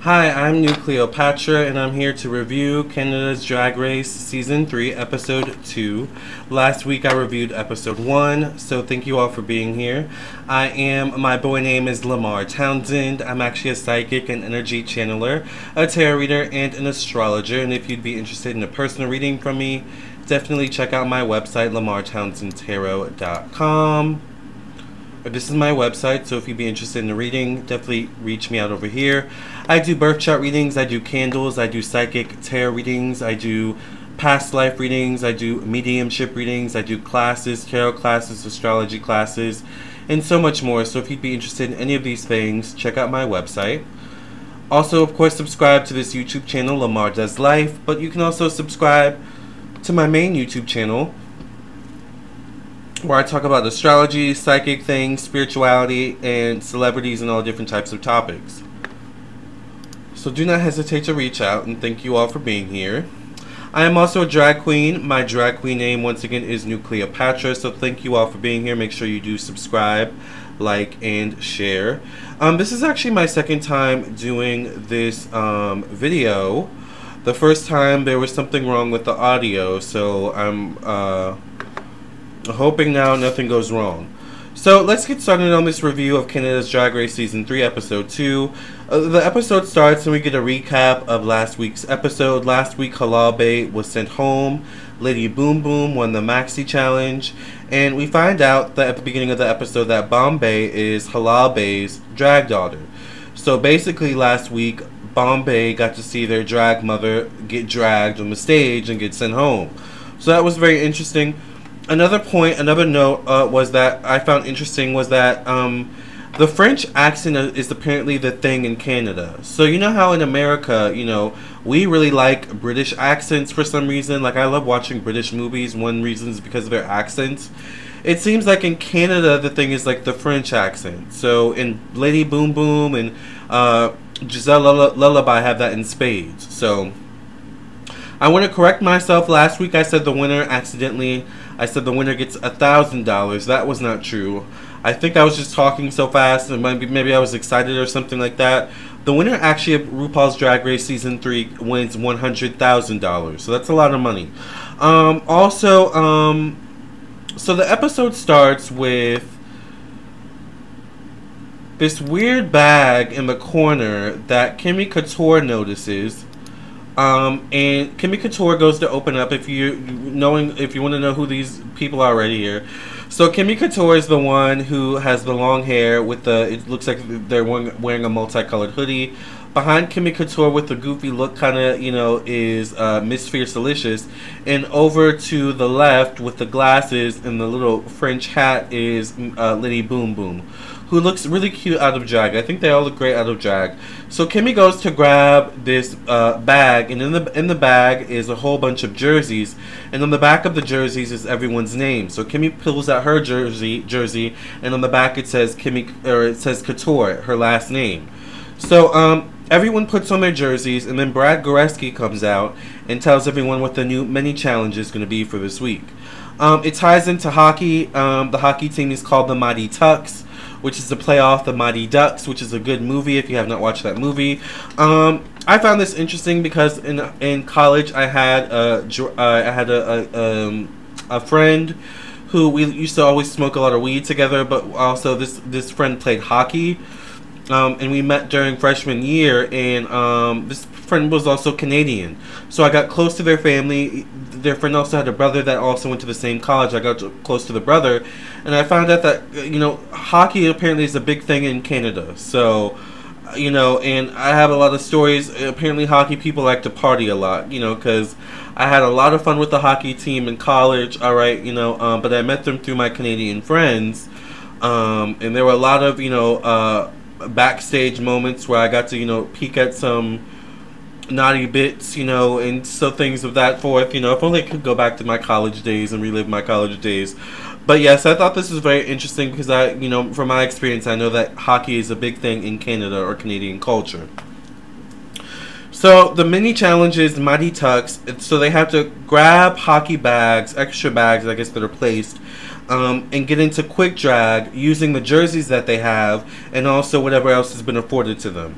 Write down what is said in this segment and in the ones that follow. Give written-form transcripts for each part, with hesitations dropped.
Hi, I'm Nucleo Patra, and I'm here to review Canada's Drag Race Season 3, Episode 2. Last week I reviewed Episode 1, so thank you all for being here. My boy name is Lamarr Townsend. I'm actually a psychic and energy channeler, a tarot reader, and an astrologer, and if you'd be interested in a personal reading from me, definitely check out my website, lamarrtownsendtarot.com. This is my website, so if you'd be interested in a reading, definitely reach me out over here. I do birth chart readings, I do candles, I do psychic tarot readings, I do past life readings, I do mediumship readings, I do classes, tarot classes, astrology classes, and so much more. So if you'd be interested in any of these things, check out my website. Also, of course, subscribe to this YouTube channel, Lamarr Does Life, but you can also subscribe to my main YouTube channel, where I talk about astrology, psychic things, spirituality, and celebrities and all different types of topics. So do not hesitate to reach out, and thank you all for being here. I am also a drag queen. My drag queen name, once again, is Nucleo Patra, so thank you all for being here. Make sure you do subscribe, like, and share. This is actually my second time doing this video. The first time there was something wrong with the audio, so I'm hoping now nothing goes wrong. So let's get started on this review of Canada's Drag Race Season 3, Episode 2. The episode starts and we get a recap of last week's episode. Last week, Halal Bae was sent home. Lady Boom Boom won the Maxi challenge. And we find out that at the beginning of the episode that Bombae is Halal Bae's drag daughter. So basically last week, Bombae got to see their drag mother get dragged on the stage and get sent home. So that was very interesting. Another note was that I found interesting was that the French accent is apparently the thing in Canada. So you know how in America, you know, we really like British accents for some reason. Like I love watching British movies. One reason is because of their accents. It seems like in Canada the thing is like the French accent. So in Lady Boom Boom and Giselle Lullaby have that in spades. So I want to correct myself. Last week I said the winner accidentally. I said the winner gets $1,000. That was not true. I think I was just talking so fast, and maybe I was excited or something like that. The winner actually of RuPaul's Drag Race Season 3 wins $100,000. So that's a lot of money. So the episode starts with this weird bag in the corner that Kimmy Couture notices. And Kimmy Couture goes to open up. If you want to know who these people are right here. So Kimmy Couture is the one who has the long hair with the. It looks like they're wearing a multicolored hoodie. Behind Kimmy Couture with the goofy look, kind of is Miss Fiercalicious, and over to the left with the glasses and the little French hat is Lady Boom Boom, who looks really cute out of drag. I think they all look great out of drag. So Kimmy goes to grab this bag, and in the bag is a whole bunch of jerseys, and on the back of the jerseys is everyone's name. So Kimmy pulls out her jersey, and on the back it says it says Couture, her last name. So everyone puts on their jerseys, and then Brad Goreski comes out and tells everyone what the new mini challenge is going to be for this week. It ties into hockey. The hockey team is called the Mighty Tux, which is a play off the Mighty Ducks, which is a good movie if you have not watched that movie. I found this interesting because in college I had a friend who we used to always smoke a lot of weed together, but also this friend played hockey. And we met during freshman year, and this friend was also Canadian. So I got close to their family. Their friend also had a brother that also went to the same college. I got close to the brother, and I found out that, hockey apparently is a big thing in Canada. So, and I have a lot of stories. Apparently hockey people like to party a lot, because I had a lot of fun with the hockey team in college, alright, but I met them through my Canadian friends, and there were a lot of, backstage moments where I got to, peek at some naughty bits, and so things of that forth, if only I could go back to my college days and relive my college days. But yes, I thought this was very interesting because from my experience, I know that hockey is a big thing in Canada or Canadian culture. So the mini challenge is Mighty Tux. So they have to grab hockey bags, extra bags, I guess, that are placed, and get into quick drag using the jerseys that they have and also whatever else has been afforded to them.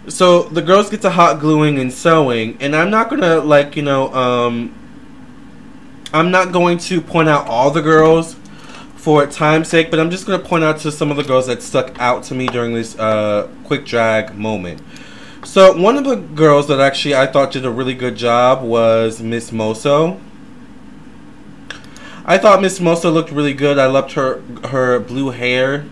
So the girls get to hot gluing and sewing, and I'm not gonna like I'm not going to point out all the girls for time's sake, but I'm just gonna point out to some of the girls that stuck out to me during this quick drag moment. So one of the girls that actually I thought did a really good job was Miss Moso. I thought Miss Moso looked really good. I loved her blue hair.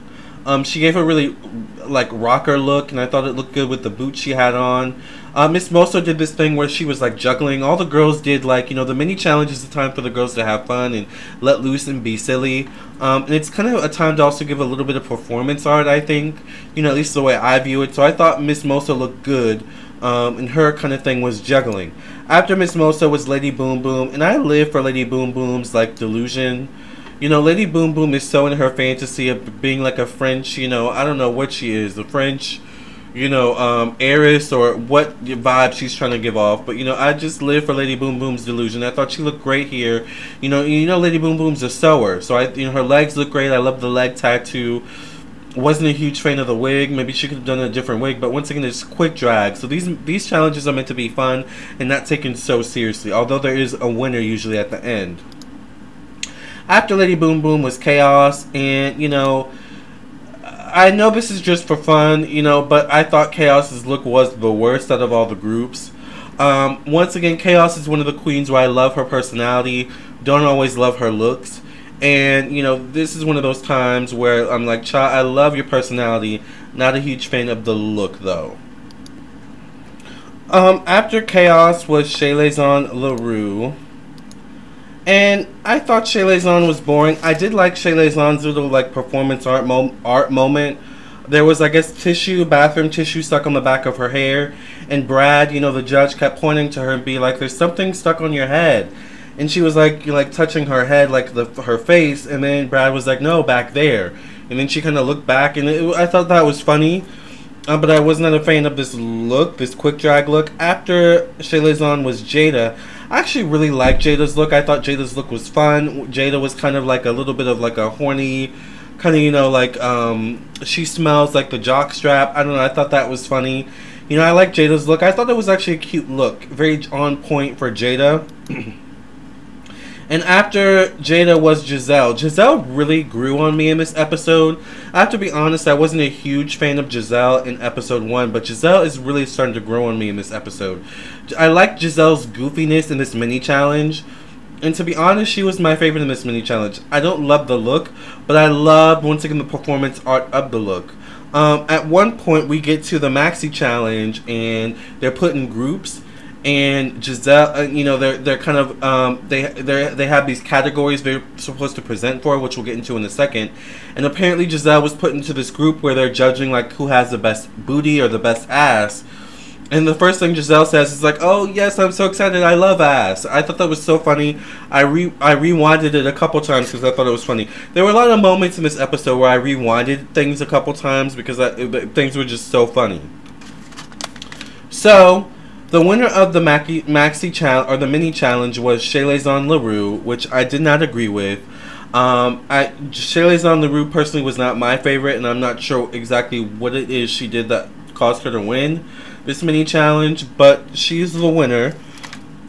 She gave a really like rocker look, and I thought it looked good with the boots she had on. Miss Moso did this thing where she was like juggling. All the girls did like, the mini challenge is a time for the girls to have fun and let loose and be silly. And it's kind of a time to also give a little bit of performance art, I think. At least the way I view it. So I thought Miss Moso looked good. And her kind of thing was juggling. After Miss Moso was Lady Boom Boom, and I live for Lady Boom Boom's like Delusion. Lady Boom Boom is so in her fantasy of being like a French, I don't know what she is, a French, heiress or what vibe she's trying to give off. But, I just live for Lady Boom Boom's Delusion. I thought she looked great here. Lady Boom Boom's a sewer. So, her legs look great. I love the leg tattoo. Wasn't a huge fan of the wig. Maybe she could have done a different wig. But once again, it's quick drag. So these challenges are meant to be fun and not taken so seriously. Although there is a winner usually at the end. After Lady Boom Boom was Kaos, and I know this is just for fun, but I thought Kaos's look was the worst out of all the groups. Once again, Kaos is one of the queens where I love her personality, don't always love her looks, and this is one of those times where I'm like, child, I love your personality, not a huge fan of the look though. After Kaos was Chelazon Leroux. And I thought Chelazon was boring. I did like Chelazon's little like performance art moment. There was, I guess, bathroom tissue stuck on the back of her hair. And Brad, the judge kept pointing to her and be like, there's something stuck on your head. And she was like touching her head, like her face. And then Brad was like, no, back there. And then she kind of looked back. And I thought that was funny. But I was not a fan of this look, this quick drag look. After Chelazon was Jada. I actually really liked Jada's look. I thought Jada's look was fun. Jada was kind of like a little bit of like a horny, kind of, she smells like the jock strap. I don't know. I thought that was funny. I like Jada's look. I thought it was actually a cute look. Very on point for Jada. And after Jada was Giselle. Giselle really grew on me in this episode. I have to be honest, I wasn't a huge fan of Giselle in episode 1, but Giselle is really starting to grow on me in this episode. I like Giselle's goofiness in this mini challenge. And to be honest, she was my favorite in this mini challenge. I don't love the look, but I loved, once again, the performance art of the look. At one point, we get to the Maxi challenge, and they're put in groups. And Giselle, they're kind of they have these categories they're supposed to present for, which we'll get into in a second. And apparently Giselle was put into this group where they're judging like who has the best booty or the best ass. And the first thing Giselle says is like, "Oh yes, I'm so excited! I love ass." I thought that was so funny. I rewinded it a couple times because I thought it was funny. There were a lot of moments in this episode where I rewinded things a couple times because things were just so funny. So. The winner of the Maxi challenge, or the mini challenge, was Chelazon Leroux, which I did not agree with. Chelazon Leroux personally was not my favorite, and I'm not sure exactly what it is she did that caused her to win this mini challenge, but she's the winner.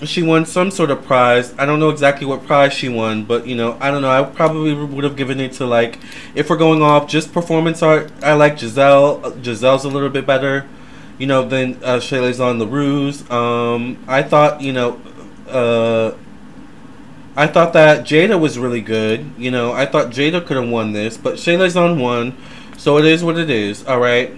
She won some sort of prize. I don't know exactly what prize she won, but I don't know. I probably would have given it to, like, if we're going off just performance art, I like Giselle. Giselle's a little bit better. Than Chelazon Leroux's. I thought, I thought that Jada was really good. I thought Jada could have won this, but Chelazon won, so it is what it is, alright?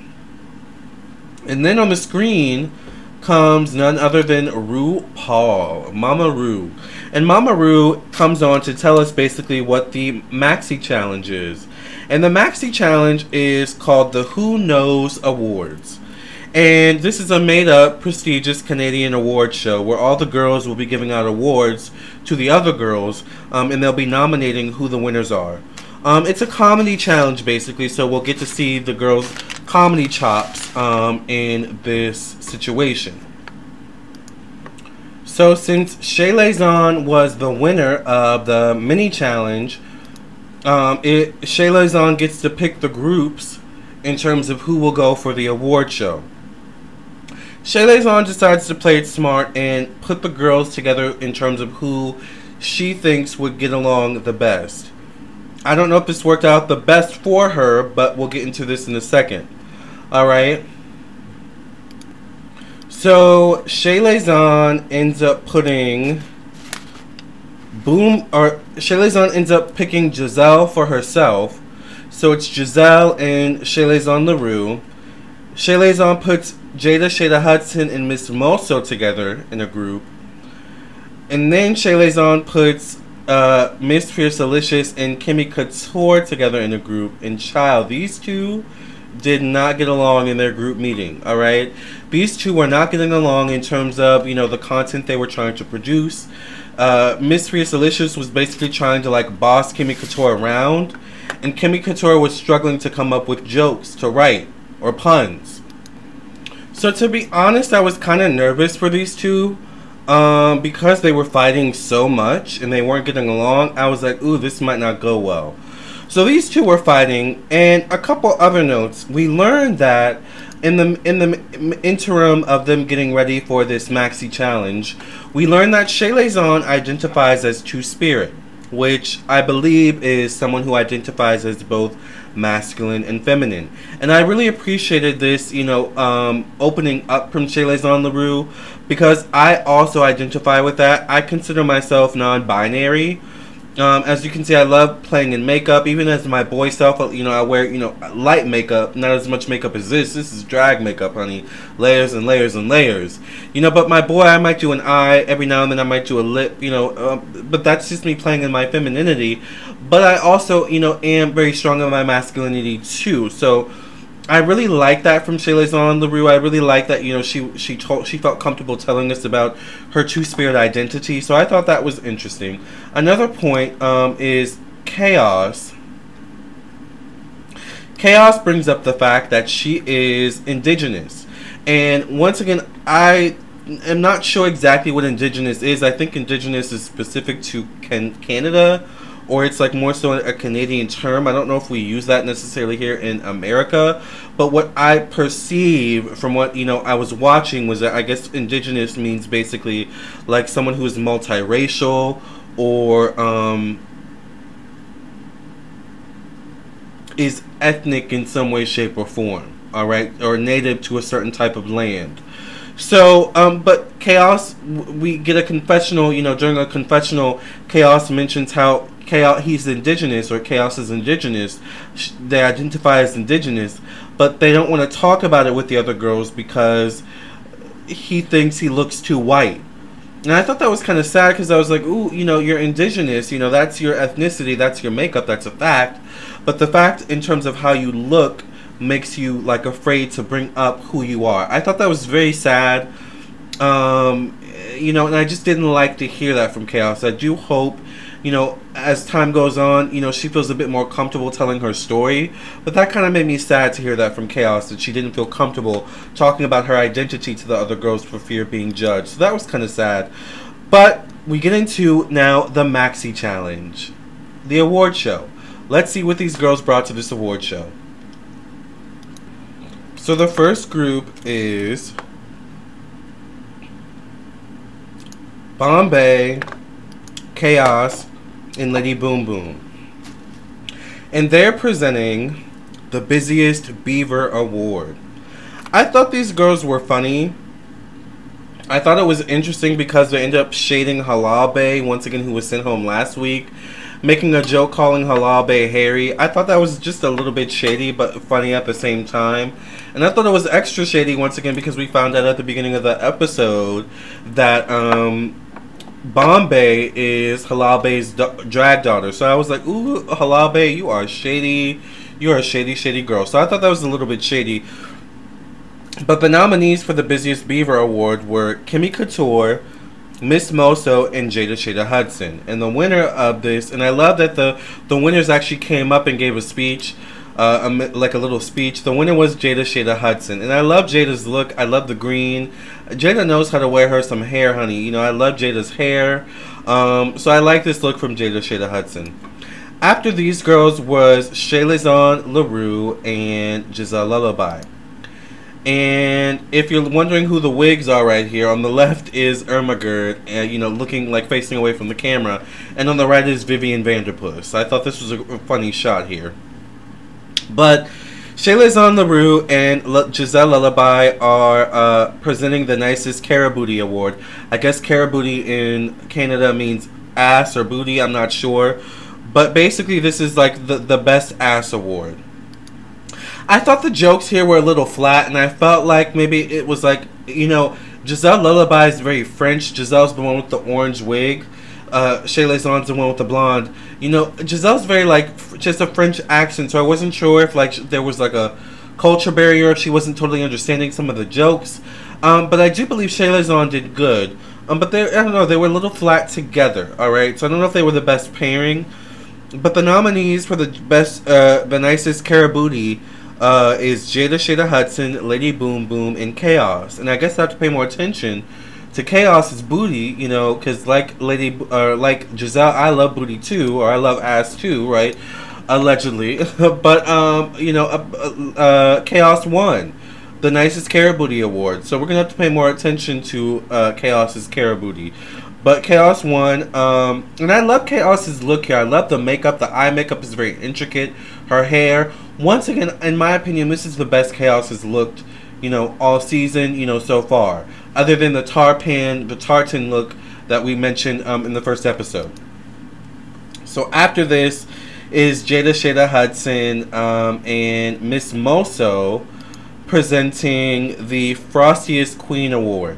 And then on the screen comes none other than RuPaul, Mama Ru. And Mama Ru comes on to tell us basically what the Maxi Challenge is. And the Maxi Challenge is called the Who Knows Awards. And this is a made-up, prestigious Canadian award show where all the girls will be giving out awards to the other girls, and they'll be nominating who the winners are. It's a comedy challenge, basically, so we'll get to see the girls' comedy chops in this situation. So since Chelazon was the winner of the mini challenge, Chelazon gets to pick the groups in terms of who will go for the award show. Chelazon decides to play it smart and put the girls together in terms of who she thinks would get along the best. I don't know if this worked out the best for her, but we'll get into this in a second. Alright. So, Chelazon ends up putting Chelazon ends up picking Giselle for herself. So it's Giselle and Chelazon Leroux. Chelazon puts Jada Shada Hudson and Miss Moso together in a group. And then Chelazon puts Miss Fiercalicious and Kimmy Couture together in a group. And child, these two did not get along in their group meeting, alright? These two were not getting along in terms of, you know, the content they were trying to produce. Miss Fiercalicious was basically trying to, like, boss Kimmy Couture around. And Kimmy Couture was struggling to come up with jokes to write, or puns. So to be honest, I was kind of nervous for these two. Because they were fighting so much and they weren't getting along, I was like, ooh, this might not go well. So these two were fighting, and a couple other notes. We learned that in the interim of them getting ready for this Maxi challenge, we learned that Chelazon identifies as Two-Spirit, which I believe is someone who identifies as both masculine and feminine. And I really appreciated this, you know, opening up from Chelazon Leroux, because I also identify with that. I consider myself non-binary. As you can see, I love playing in makeup. Even as my boy self, you know, I wear, you know, light makeup, not as much makeup as this. This is drag makeup, honey. Layers and layers and layers. You know, but my boy, I might do an eye. Every now and then I might do a lip, you know. But that's just me playing in my femininity. But I also, you know, am very strong in my masculinity, too. So I really like that from Chelazon Leroux. I really like that, you know, she felt comfortable telling us about her Two-Spirit identity. So I thought that was interesting. Another point is Kaos. Kaos brings up the fact that she is indigenous. And once again, I am not sure exactly what indigenous is. I think indigenous is specific to Canada, or it's like more so a Canadian term. I don't know if we use that necessarily here in America. But what I perceive from what, you know, I was watching was that I guess indigenous means basically like someone who is multiracial, or is ethnic in some way, shape, or form. Alright? Or native to a certain type of land. So, but Kaos, we get a confessional, you know, during a confessional, Kaos mentions how he's indigenous, or Kaos is indigenous. They identify as indigenous, but they don't want to talk about it with the other girls because he thinks he looks too white. And I thought that was kind of sad, because I was like, ooh, you know, you're indigenous, you know, that's your ethnicity, that's your makeup, that's a fact. But the fact in terms of how you look makes you, like, afraid to bring up who you are. I thought that was very sad. You know, and I just didn't like to hear that from Kaos. I do hope, you know, as time goes on, you know, she feels a bit more comfortable telling her story. But that kind of made me sad to hear that from Kaos, that she didn't feel comfortable talking about her identity to the other girls for fear of being judged. So that was kind of sad. But we get into now the Maxi Challenge, the award show. Let's see what these girls brought to this award show. So the first group is Bombae, Kaos, and Lady Boom Boom. And they're presenting the Busiest Beaver Award. I thought these girls were funny. I thought it was interesting because they ended up shading Halal Bae, once again, who was sent home last week, making a joke calling Halal Bae hairy. I thought that was just a little bit shady, but funny at the same time. And I thought it was extra shady, once again, because we found out at the beginning of the episode that Bombae is Halal Bae's drag daughter. So I was like, ooh, Halal Bae, you are shady. You are a shady, shady girl. So I thought that was a little bit shady. But the nominees for the Busiest Beaver Award were Kimmy Couture, Miss Moso, and Jada Shada Hudson. And the winner of this, and I love that the winners actually came up and gave a speech, like a little speech. The winner was Jada Shada Hudson. And I love Jada's look. I love the green. Jada knows how to wear her some hair, honey. You know, I love Jada's hair. So I like this look from Jada Shada Hudson. After these girls was Chelazon Leroux and Giselle Lullaby. And if you're wondering who the wigs are right here, on the left is Irma Gerd, you know, looking like facing away from the camera, and on the right is Vivian Vanderpuss. I thought this was a funny shot here. But Chelazon Leroux and Giselle Lullaby are presenting the nicest Carabooty award. I guess Carabooty in Canada means ass or booty, I'm not sure. But basically this is like the best ass award. I thought the jokes here were a little flat, and I felt like maybe it was like, you know, Giselle Lullaby is very French. Giselle's the one with the orange wig. Chelazon's the one with the blonde. You know, Giselle's very like just a French accent, so I wasn't sure if like there was like a culture barrier, if she wasn't totally understanding some of the jokes. But I do believe Chelazon did good. But they, I don't know, they were a little flat together. All right, so I don't know if they were the best pairing. But the nominees for the best, the nicest Carabooty is Jada Shada Hudson, Lady Boom Boom, and Kaos. And I guess I have to pay more attention to Kaos's booty, you know, because like like Giselle, I love booty too, or I love ass too, right? Allegedly. But you know, Kaos won the nicest Carabooty award, so we're gonna have to pay more attention to Kaos's Carabooty. But Kaos won, and I love Kaos's look here. I love the makeup. The eye makeup is very intricate. Her hair. Once again, in my opinion, this is the best Kaos has looked, you know, all season, you know, so far. Other than the tartan look that we mentioned in the first episode. So after this is Jada Shada Hudson and Miss Moso presenting the Frostiest Queen Award.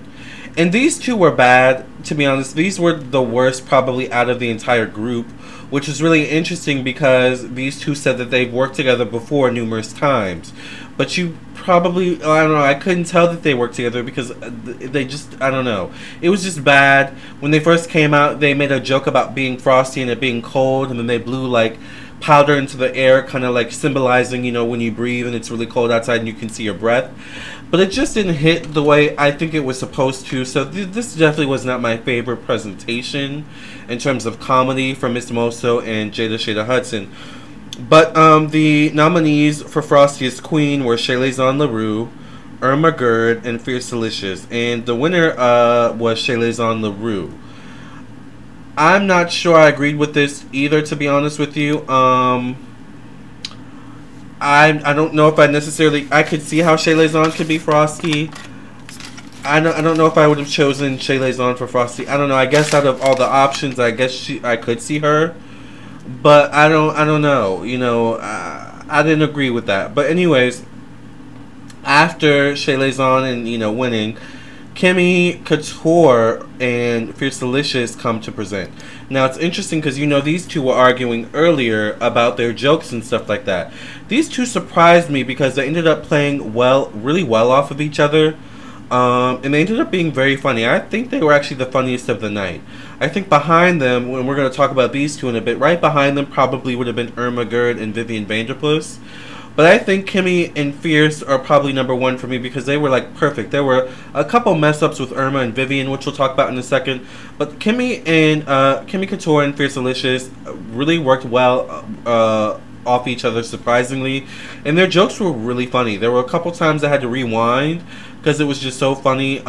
And these two were bad, to be honest. These were the worst probably out of the entire group, which is really interesting because these two said that they've worked together before numerous times. But you probably, I don't know, I couldn't tell that they worked together because they just, I don't know. It was just bad. When they first came out, they made a joke about being frosty and it being cold, and then they blew like powder into the air, kind of like symbolizing, you know, when you breathe and it's really cold outside and you can see your breath. But it just didn't hit the way I think it was supposed to. So this definitely was not my favorite presentation in terms of comedy from Miss Moso and Jada Shada Hudson. But the nominees for Frostiest Queen were Chelazon Leroux, Irma Gerd, and Fiercalicious. And the winner was Chelazon Leroux. I'm not sure I agreed with this either, to be honest with you. I don't know if I necessarily, I could see how Chelazon could be Frosty. I don't know if I would have chosen Chelazon for Frosty. I don't know. I guess out of all the options, I guess I could see her, but I don't know. You know, I didn't agree with that. But anyways, after Chelazon and, you know, winning, Kimmy Couture and Fiercalicious come to present. Now it's interesting because, you know, these two were arguing earlier about their jokes and stuff like that. These two surprised me because they ended up playing really well off of each other. And they ended up being very funny. I think they were actually the funniest of the night. I think behind them, when we're going to talk about these two in a bit, right behind them probably would have been Irma Gerd and Vivian Vanderpuss. But I think Kimmy and Fierce are probably number one for me because they were like perfect. There were a couple mess ups with Irma and Vivian, which we'll talk about in a second. But Kimmy Couture and Fiercalicious really worked well off each other, surprisingly. And their jokes were really funny. There were a couple times I had to rewind because it was just so funny. You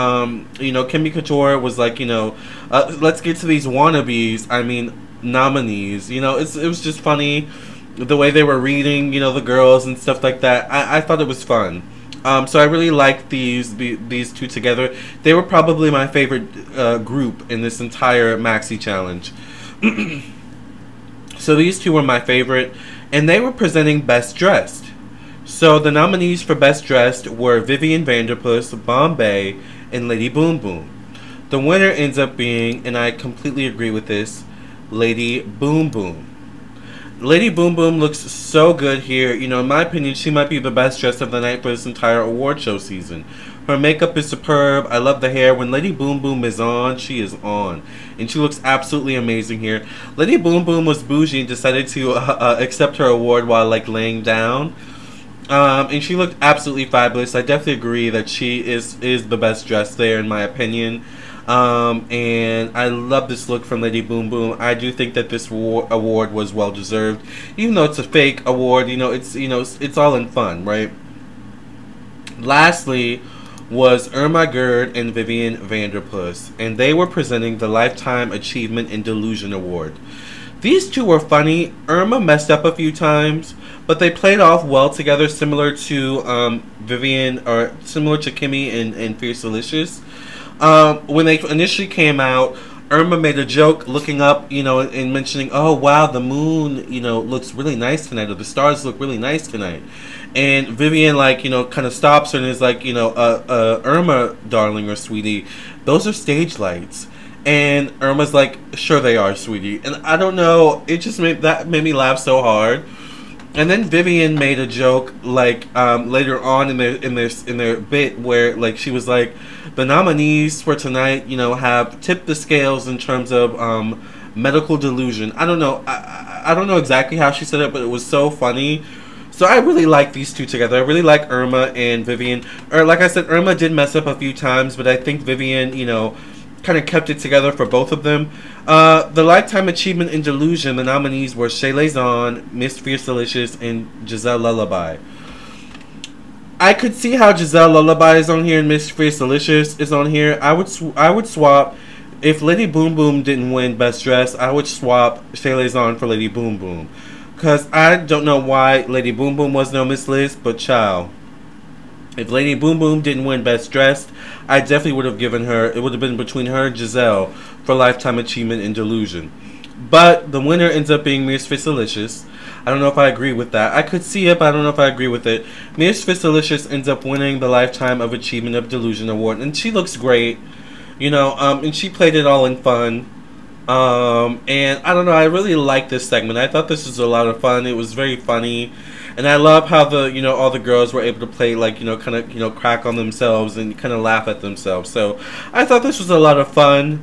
know, Kimmy Couture was like, you know, let's get to these wannabes. I mean, nominees. You know, it was just funny. The way they were reading, you know, the girls and stuff like that. I thought it was fun. So I really liked these two together. They were probably my favorite group in this entire Maxi challenge. So these two were my favorite. And they were presenting Best Dressed. So the nominees for Best Dressed were Vivian Vanderpuss, Bombae, and Lady Boom Boom. The winner ends up being, and I completely agree with this, Lady Boom Boom. Lady Boom Boom looks so good here. You know, in my opinion, she might be the best dressed of the night for this entire award show season. Her makeup is superb. I love the hair. When Lady Boom Boom is on, she is on. And she looks absolutely amazing here. Lady Boom Boom was bougie and decided to accept her award while, like, laying down. And she looked absolutely fabulous. I definitely agree that she is the best dressed there, in my opinion. And I love this look from Lady Boom Boom. I do think that this award was well deserved, even though it's a fake award. You know, it's all in fun, right? Lastly was Irma Gerd and Vivian Vanderpuss, and they were presenting the Lifetime Achievement in Delusion Award. These two were funny. Irma messed up a few times, but they played off well together, similar to Vivian, or similar to Kimmy and Fiercalicious. When they initially came out, Irma made a joke looking up, and mentioning, "Oh wow, the moon, looks really nice tonight, or the stars look really nice tonight." And Vivian, kind of stops her and is like, "Irma, darling or sweetie, those are stage lights." And Irma's like, "Sure they are, sweetie." And I don't know, it just made me laugh so hard. And then Vivian made a joke later on in their bit where she was like, "The nominees for tonight, have tipped the scales in terms of medical delusion." I don't know. I don't know exactly how she said it, but it was so funny. So I really like these two together. I really like Irma and Vivian. Or like I said, Irma did mess up a few times, but I think Vivian, kind of kept it together for both of them. The Lifetime Achievement in Delusion, the nominees were Chelazon, Miss Fiercalicious, and Giselle Lullaby. I could see how Giselle Lullaby is on here and Miss Fiercalicious is on here. I would swap. If Lady Boom Boom didn't win Best Dress, I would swap Chelazon for Lady Boom Boom. Because I don't know why Lady Boom Boom was no Miss Liz, but child. If Lady Boom Boom didn't win Best Dressed, I definitely would have given her, it would have been between her and Giselle for Lifetime Achievement in Delusion. But the winner ends up being Miss Fiercalicious. I don't know if I agree with that. I could see it, but I don't know if I agree with it. Miss Fiercalicious ends up winning the Lifetime of Achievement of Delusion Award, and she looks great, and she played it all in fun. And I don't know, I really like this segment. I thought this was a lot of fun. It was very funny. And I love how all the girls were able to play, kind of, crack on themselves and kind of laugh at themselves. So I thought this was a lot of fun.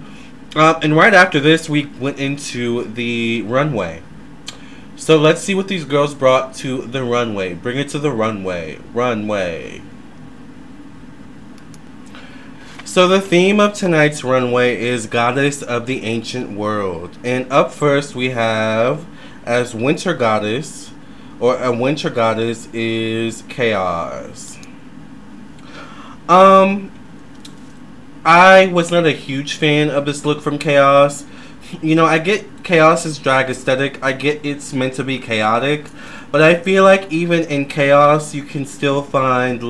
And right after this, we went into the runway. So let's see what these girls brought to the runway. Bring it to the runway. Runway. So the theme of tonight's runway is Goddess of the Ancient World. And up first we have, as Winter Goddess, or a Winter Goddess, is Kaos. I was not a huge fan of this look from Kaos. I get Kaos's drag aesthetic. I get it's meant to be chaotic. But I feel like even in Kaos, you can still find,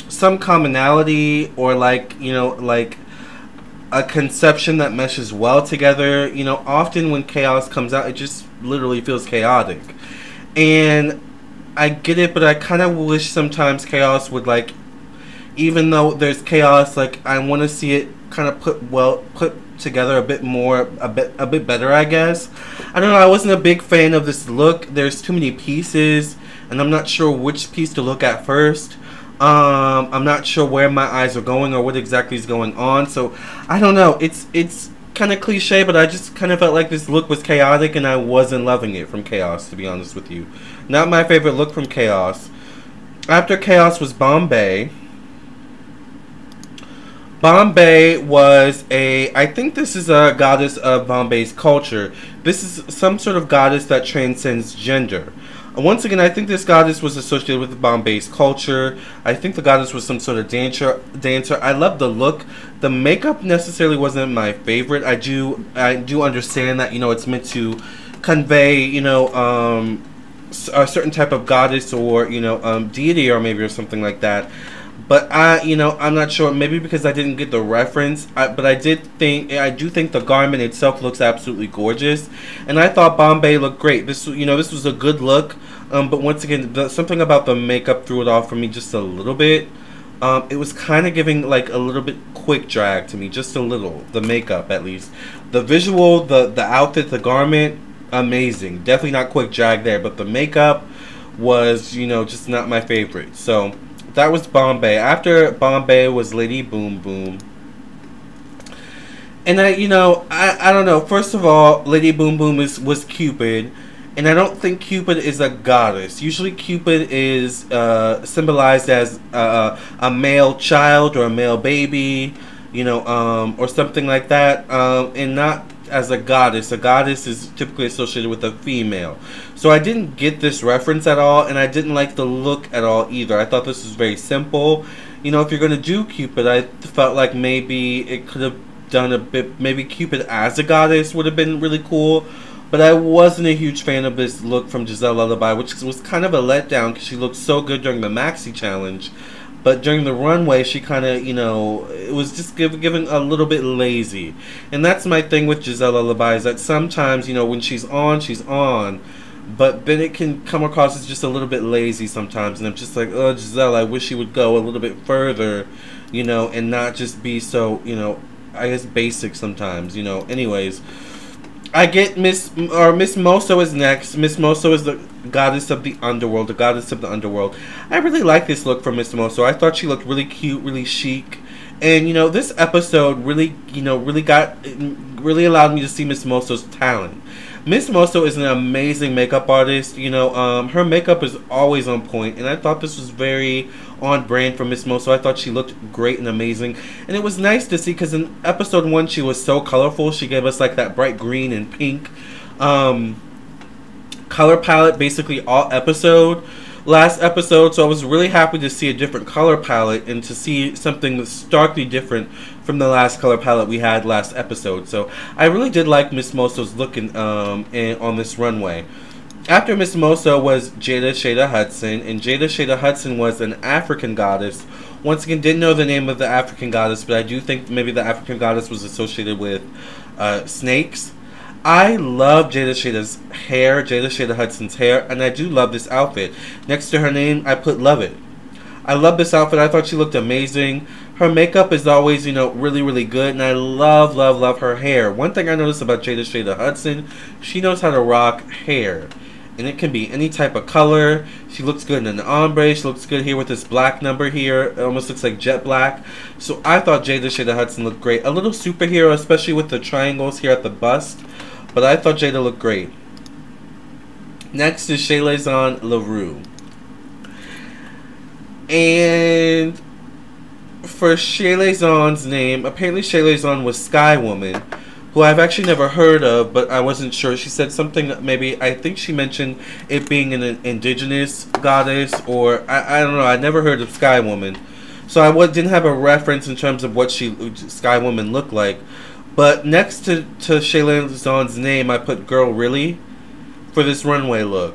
some commonality, or a conception that meshes well together. Often when Kaos comes out, it just literally feels chaotic. And I get it, but I kind of wish sometimes Kaos would, even though there's chaos, I want to see it kind of put together a bit more, a bit better, I guess. I don't know, I wasn't a big fan of this look. There's too many pieces, and I'm not sure which piece to look at first. I'm not sure where my eyes are going or what exactly is going on. So I don't know. It's kind of cliche, but I just kind of felt like this look was chaotic, and I wasn't loving it from Kaos, to be honest with you. Not my favorite look from Kaos. After Kaos was Bombae. Bombae was I think this is a goddess of Bombae's culture. This is some sort of goddess that transcends gender. Once again, I think this goddess was associated with Bombae's culture. I think the goddess was some sort of dancer. I love the look. The makeup necessarily wasn't my favorite. I do understand that, it's meant to convey, a certain type of goddess, or, deity, or maybe, or something like that. But I'm not sure. Maybe because I didn't get the reference. But I do think the garment itself looks absolutely gorgeous, and I thought Bombae looked great. This was a good look. But once again, something about the makeup threw it off for me just a little bit. It was kind of giving a little bit quick drag to me, just a little. The makeup, at least. The visual, the outfit, the garment, amazing. Definitely not quick drag there, but the makeup was, just not my favorite. So that was Bombae. After Bombae was Lady Boom Boom. And I don't know. First of all, Lady Boom Boom was Cupid. And I don't think Cupid is a goddess. Usually Cupid is symbolized as a male child or a male baby, or something like that. And not, as a goddess. A goddess is typically associated with a female. So I didn't get this reference at all, and I didn't like the look at all either. I thought this was very simple. You know, if you're going to do Cupid, I felt like maybe it could have done a bit, maybe Cupid as a goddess would have been really cool. But I wasn't a huge fan of this look from Giselle Lullaby, which was kind of a letdown because she looked so good during the Maxi challenge. But during the runway, she kind of, you know, it was just given a little bit lazy. And that's my thing with Giselle Lullaby, is that sometimes, you know, when she's on. But then it can come across as just a little bit lazy sometimes. And I'm just like, oh, Giselle, I wish you would go a little bit further, you know, and not just be so, you know, I guess basic sometimes, you know. Anyways, I get Miss Moso is next. Miss Moso is the goddess of the underworld, I really like this look from Miss Moso. I thought she looked really cute, really chic. And, you know, this episode really, you know, really allowed me to see Miss Moso's talent. Miss Moso is an amazing makeup artist. You know, her makeup is always on point, and I thought this was very on brand for Miss Moso. I thought she looked great and amazing, and it was nice to see because in episode 1 she was so colorful. She gave us like that bright green and pink color palette basically all episode. Last episode, so I was really happy to see a different color palette and to see something starkly different from the last color palette we had last episode. So I really did like Miss Moso's look on this runway. After Miss Moso was Jada Shada Hudson, and Jada Shada Hudson was an African goddess. Once again, didn't know the name of the African goddess, but I do think maybe the African goddess was associated with snakes. I love Jada Shada's hair, Jada Shada Hudson's hair, and I do love this outfit. Next to her name, I put love it. I love this outfit. I thought she looked amazing. Her makeup is always, you know, really, really good, and I love, love, love her hair. One thing I noticed about Jada Shada Hudson, she knows how to rock hair. And it can be any type of color. She looks good in an ombre. She looks good here with this black number here. It almost looks like jet black. So I thought Jada Shada Hudson looked great. A little superhero, especially with the triangles here at the bust. But I thought Jada looked great. Next is Chelazon Leroux. And for Chelazon's name, apparently Chelazon was Sky Woman, who I've actually never heard of, but I wasn't sure. She said something, maybe, I think she mentioned it being an indigenous goddess, or I don't know. I never heard of Sky Woman. So I didn't have a reference in terms of what Sky Woman looked like. But next to Chelazon's name, I put Girl Really for this runway look.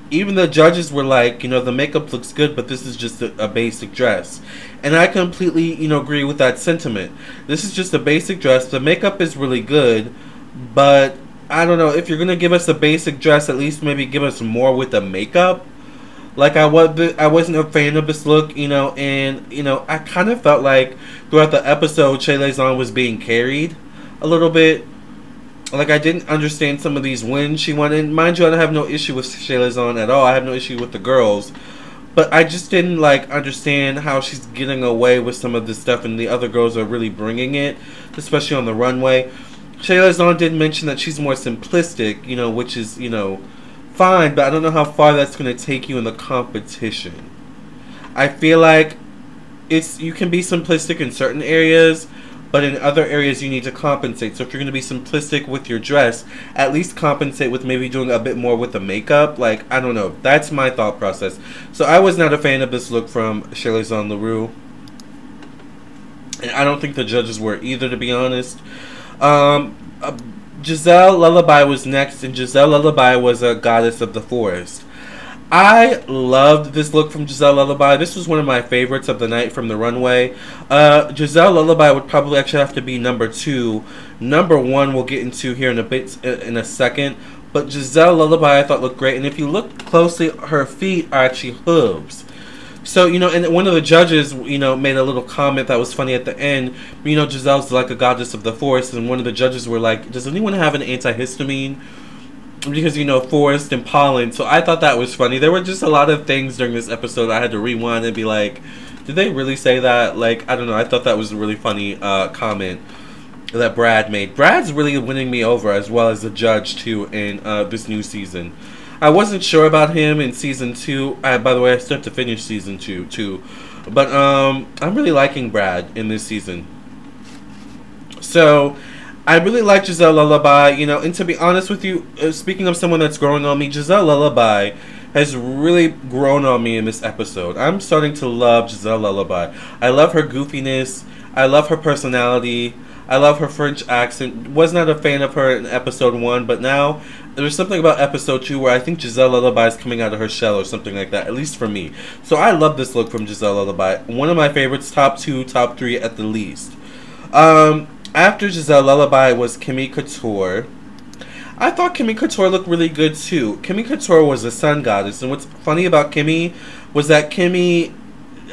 Even the judges were like, you know, the makeup looks good, but this is just a basic dress. And I completely, you know, agree with that sentiment. This is just a basic dress. The makeup is really good, but I don't know. If you're going to give us a basic dress, at least maybe give us more with the makeup. Like, I wasn't a fan of this look, you know, and, you know, I kind of felt like throughout the episode, Chelazon was being carried a little bit. Like, I didn't understand some of these wins she won. And mind you, I don't have no issue with Chelazon at all. I have no issue with the girls. But I just didn't, like, understand how she's getting away with some of this stuff and the other girls are really bringing it, especially on the runway. Chelazon did mention that she's more simplistic, you know, which is, you know, fine, but I don't know how far that's going to take you in the competition. I feel like you can be simplistic in certain areas, but in other areas you need to compensate. So if you're going to be simplistic with your dress, at least compensate with maybe doing a bit more with the makeup. Like, I don't know. That's my thought process. So I was not a fan of this look from Chelazon Leroux. And I don't think the judges were either, to be honest. Giselle Lullaby was next, and Giselle Lullaby was a goddess of the forest. I loved this look from Giselle Lullaby. This was one of my favorites of the night from the runway. Giselle Lullaby would probably actually have to be number 2. Number 1 we'll get into here in a second. But Giselle Lullaby I thought looked great. And if you look closely, her feet are actually hooves. So, you know, and one of the judges, you know, made a little comment that was funny at the end. You know, Giselle's like a goddess of the forest. And one of the judges were like, does anyone have an antihistamine? Because, you know, forest and pollen. So I thought that was funny. There were just a lot of things during this episode I had to rewind and be like, did they really say that? Like, I don't know. I thought that was a really funny comment that Brad made. Brad's really winning me over as well as the judge, too, in this new season. I wasn't sure about him in season 2. By the way, I still have to finish season 2, too. But I'm really liking Brad in this season. So I really like Giselle Lullaby, you know, and to be honest with you, speaking of someone that's growing on me, Giselle Lullaby has really grown on me in this episode. I'm starting to love Giselle Lullaby. I love her goofiness. I love her personality. I love her French accent. Was not a fan of her in episode 1, but now there's something about episode 2 where I think Giselle Lullaby is coming out of her shell or something like that, at least for me. So I love this look from Giselle Lullaby. One of my favorites, top 2, top 3 at the least. After Giselle Lullaby was Kimmy Couture. I thought Kimmy Couture looked really good too. Kimmy Couture was a sun goddess, and what's funny about Kimmy was that Kimmy,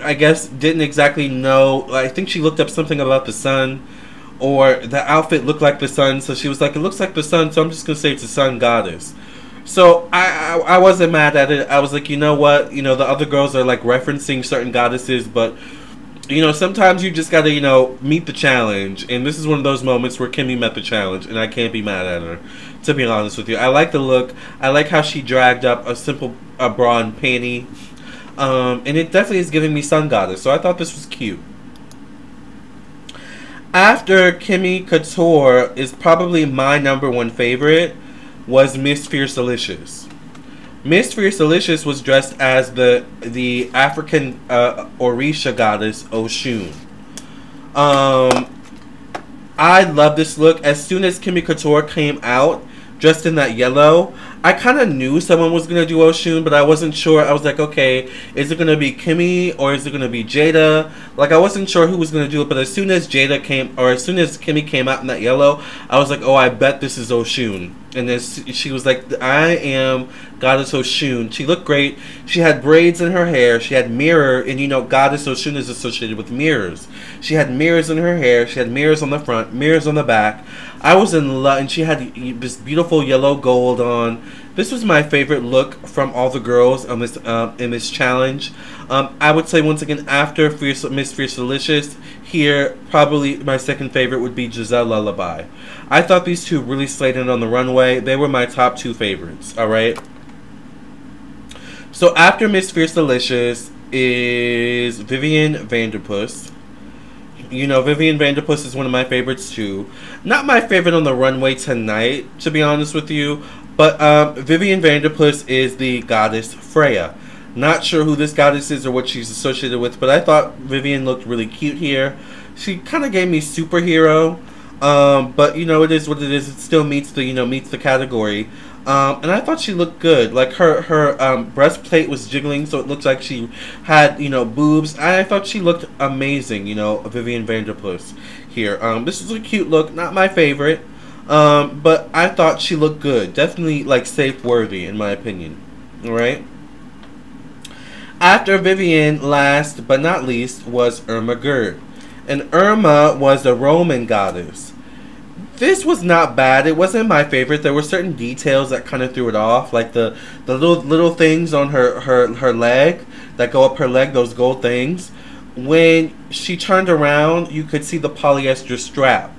I guess, didn't exactly know. I think she looked up something about the sun, or the outfit looked like the sun, so she was like, it looks like the sun, so I'm just going to say it's a sun goddess. So I wasn't mad at it. I was like, you know what? You know, the other girls are like referencing certain goddesses, but you know, sometimes you just gotta, you know, meet the challenge. And this is one of those moments where Kimmy met the challenge, and I can't be mad at her, to be honest with you. I like the look. I like how she dragged up a simple bra and panty. And it definitely is giving me sun goddess, so I thought this was cute. After Kimmy Couture is probably my #1 favorite was Miss Fiercalicious. Miss Fiercalicious was dressed as the African Orisha goddess Oshun. I love this look. As soon as Kimmy Couture came out dressed in that yellow, I kind of knew someone was going to do Oshun, but I wasn't sure. I was like, okay, is it going to be Kimmy or is it going to be Jada? Like, I wasn't sure who was going to do it, but as soon as Jada came, or as soon as Kimmy came out in that yellow, I was like, oh, I bet this is Oshun. And then she was like, I am Goddess Oshun. She looked great. She had braids in her hair. She had mirror, and you know, Goddess Oshun is associated with mirrors. She had mirrors in her hair. She had mirrors on the front, mirrors on the back. I was in love, and she had this beautiful yellow gold on. This was my favorite look from all the girls on this in this challenge. I would say once again, after Miss Fiercalicious, here probably my second favorite would be Giselle Lullaby. I thought these two really slayed it on the runway. They were my top 2 favorites. All right. So after Miss Fiercalicious is Vivian Vanderpuss. You know, Vivian Vanderpuss is one of my favorites too. Not my favorite on the runway tonight, to be honest with you. But Vivian Vanderpuss is the goddess Freya. Not sure who this goddess is or what she's associated with, but I thought Vivian looked really cute here. She kind of gave me superhero, but you know, it is what it is. It still meets the, you know, meets the category. And I thought she looked good. Like her breastplate was jiggling, so it looked like she had, you know, boobs. I thought she looked amazing. You know, Vivian Vanderpuss here. This is a cute look, not my favorite, but I thought she looked good. Definitely like safe worthy in my opinion. All right. After Vivian, last but not least, was Irma Gerd. And Irma was a Roman goddess. This was not bad. It wasn't my favorite. There were certain details that kind of threw it off, like the little things on her leg that go up her leg, those gold things. When she turned around, you could see the polyester strap.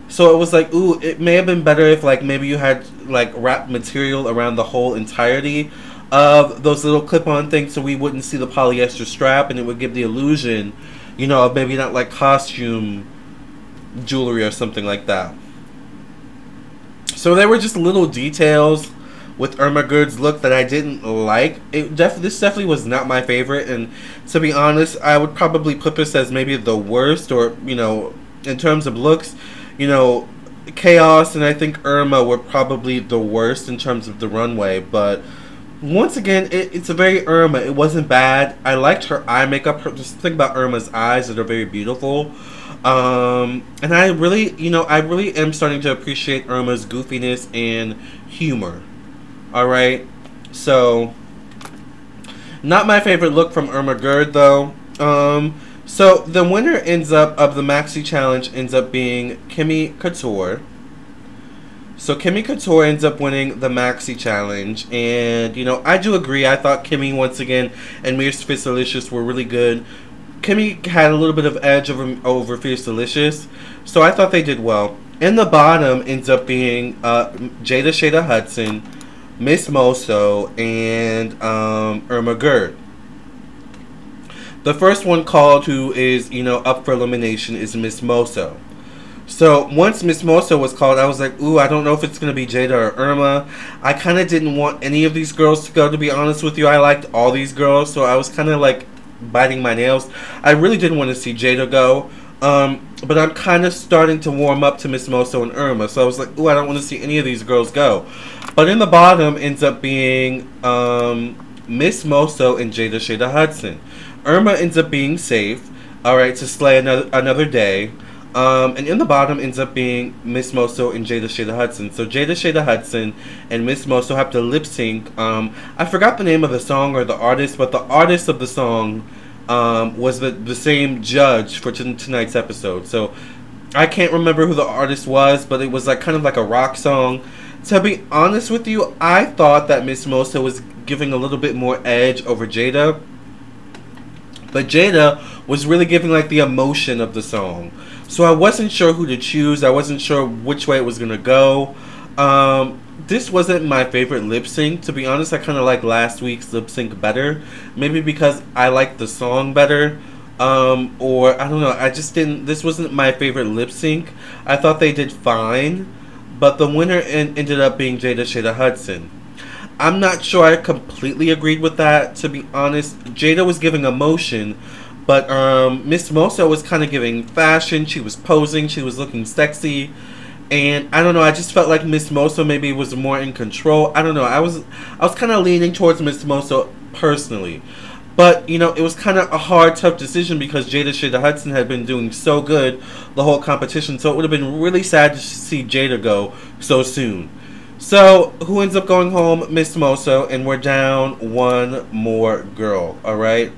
So it was like, ooh, it may have been better if like maybe you had like wrapped material around the whole entirety of those little clip-on things, so we wouldn't see the polyester strap, and it would give the illusion, you know, of maybe not like costume jewelry or something like that. So there were just little details with Irma Gerd's look that I didn't like. This definitely was not my favorite, and to be honest, I would probably put this as maybe the worst, or you know, in terms of looks, you know, Kaos and I think Irma were probably the worst in terms of the runway, but once again, it's a very Irma. It wasn't bad. I liked her eye makeup. Just think about Irma's eyes that are very beautiful. And I really, you know, I really am starting to appreciate Irma's goofiness and humor. Alright? So, not my favorite look from Irma Gerd, though. So, the winner ends up, of the Maxi Challenge, ends up being Kimmy Couture. So Kimmy Couture ends up winning the Maxi Challenge, and you know, I do agree. I thought Kimmy once again and Miss Fiercalicious were really good. Kimmy had a little bit of edge over Fiercalicious, so I thought they did well. In the bottom ends up being Jada Shada Hudson, Miss Moso, and Irma Gerd. The first one called, who is, you know, up for elimination, is Miss Moso. So once Miss Moso was called, I was like, ooh, I don't know if it's going to be Jada or Irma. I kind of didn't want any of these girls to go, to be honest with you. I liked all these girls, so I was kind of like biting my nails. I really didn't want to see Jada go. But I'm kind of starting to warm up to Miss Moso and Irma. So I was like, ooh, I don't want to see any of these girls go. But in the bottom ends up being Miss Moso and Jada Shada Hudson. Irma ends up being safe, alright, to slay another day. And in the bottom ends up being Miss Moso and Jada Shada Hudson. So Jada Shada Hudson and Miss Moso have to lip sync. I forgot the name of the song or the artist, but the artist of the song was the same judge for tonight's episode. So I can't remember who the artist was, but it was like kind of like a rock song. To be honest with you, I thought that Miss Moso was giving a little bit more edge over Jada, but Jada was really giving like the emotion of the song. So I wasn't sure who to choose. I wasn't sure which way it was gonna go. This wasn't my favorite lip sync, to be honest. I kind of like last week's lip sync better, maybe because I liked the song better, or I don't know. I just didn't. This wasn't my favorite lip sync. I thought they did fine, but the winner ended up being Jada Shada Hudson. I'm not sure I completely agreed with that, to be honest. Jada was giving emotion, but Miss Moso was kind of giving fashion. She was posing. She was looking sexy. And I don't know, I just felt like Miss Moso maybe was more in control. I don't know. I was kind of leaning towards Miss Moso personally. But, you know, it was kind of a hard, tough decision because Jada Shada Hudson had been doing so good the whole competition. So it would have been really sad to see Jada go so soon. So, who ends up going home? Miss Moso. And we're down one more girl, alright?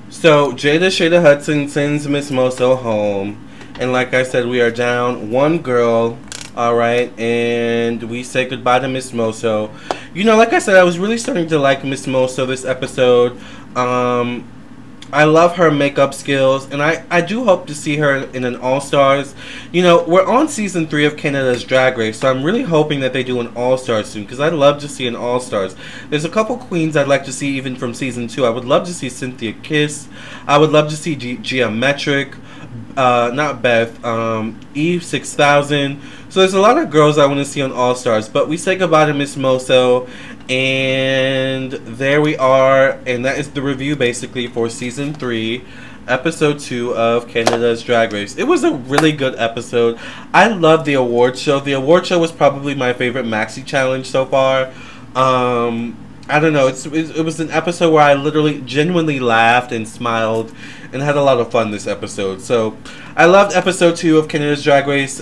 So, Jada Shada Hudson sends Miss Moso home. And like I said, we are down one girl, alright, and we say goodbye to Miss Moso. You know, like I said, I was really starting to like Miss Moso this episode. I love her makeup skills, and I do hope to see her in an All-Stars. You know, we're on Season 3 of Canada's Drag Race, so I'm really hoping that they do an All-Stars soon, because I'd love to see an All-Stars. There's a couple queens I'd like to see even from Season 2. I would love to see Cynthia Kiss. I would love to see Geometric. Not Beth, Eve 6000. So there's a lot of girls I want to see on All Stars, but we say goodbye to Miss Moso, and there we are, and that is the review basically for Season 3, Episode 2 of Canada's Drag Race. It was a really good episode. I love the award show. The award show was probably my favorite Maxi challenge so far. I don't know, it was an episode where I literally genuinely laughed and smiled and had a lot of fun this episode. So I loved episode 2 of Canada's Drag Race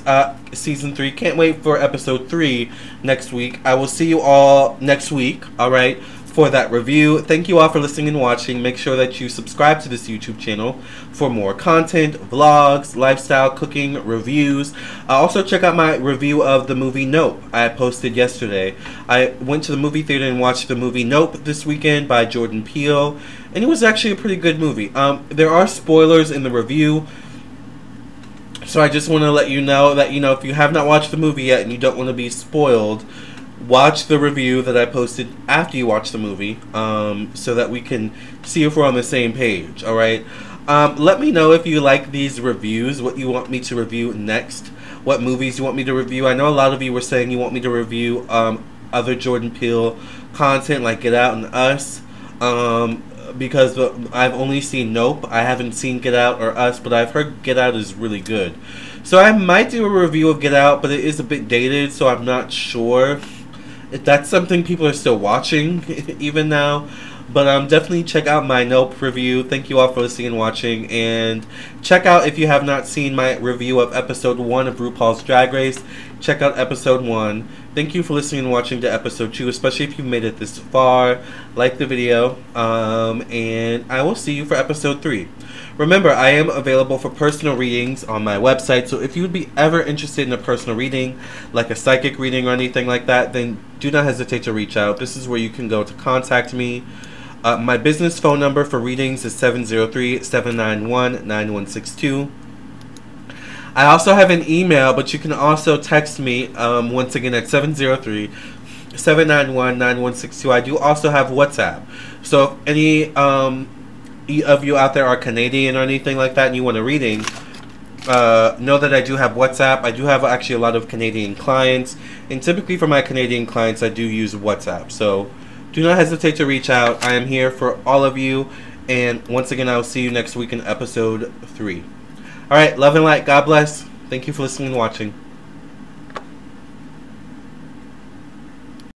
Season 3. Can't wait for episode 3 next week. I will see you all next week, alright, for that review. Thank you all for listening and watching. Make sure that you subscribe to this YouTube channel for more content, vlogs, lifestyle, cooking, reviews. Also check out my review of the movie Nope I posted yesterday. I went to the movie theater and watched the movie Nope this weekend by Jordan Peele, and it was actually a pretty good movie. There are spoilers in the review, so I just want to let you know that, you know, if you have not watched the movie yet and you don't want to be spoiled, watch the review that I posted after you watch the movie, so that we can see if we're on the same page, alright? Let me know if you like these reviews, what you want me to review next, what movies you want me to review. I know a lot of you were saying you want me to review other Jordan Peele content like Get Out and Us, because I've only seen Nope. I haven't seen Get Out or Us, but I've heard Get Out is really good. So I might do a review of Get Out, but it is a bit dated, so I'm not sure if that's something people are still watching even now. But definitely check out my Nope review. Thank you all for listening and watching. And check out, if you have not seen my review of episode 1 of RuPaul's Drag Race, check out episode 1. Thank you for listening and watching to episode 2, especially if you made it this far. Like the video, and I will see you for episode 3. Remember, I am available for personal readings on my website, so if you would be ever interested in a personal reading, like a psychic reading or anything like that, then do not hesitate to reach out. This is where you can go to contact me. My business phone number for readings is 703-791-9162. I also have an email, but you can also text me once again at 703-791-9162. I do also have WhatsApp. So if any of you out there are Canadian or anything like that and you want a reading, know that I do have WhatsApp. I do have actually a lot of Canadian clients, and typically for my Canadian clients, I do use WhatsApp. So do not hesitate to reach out. I am here for all of you, and once again, I will see you next week in episode 3. All right, love and light. God bless. Thank you for listening and watching.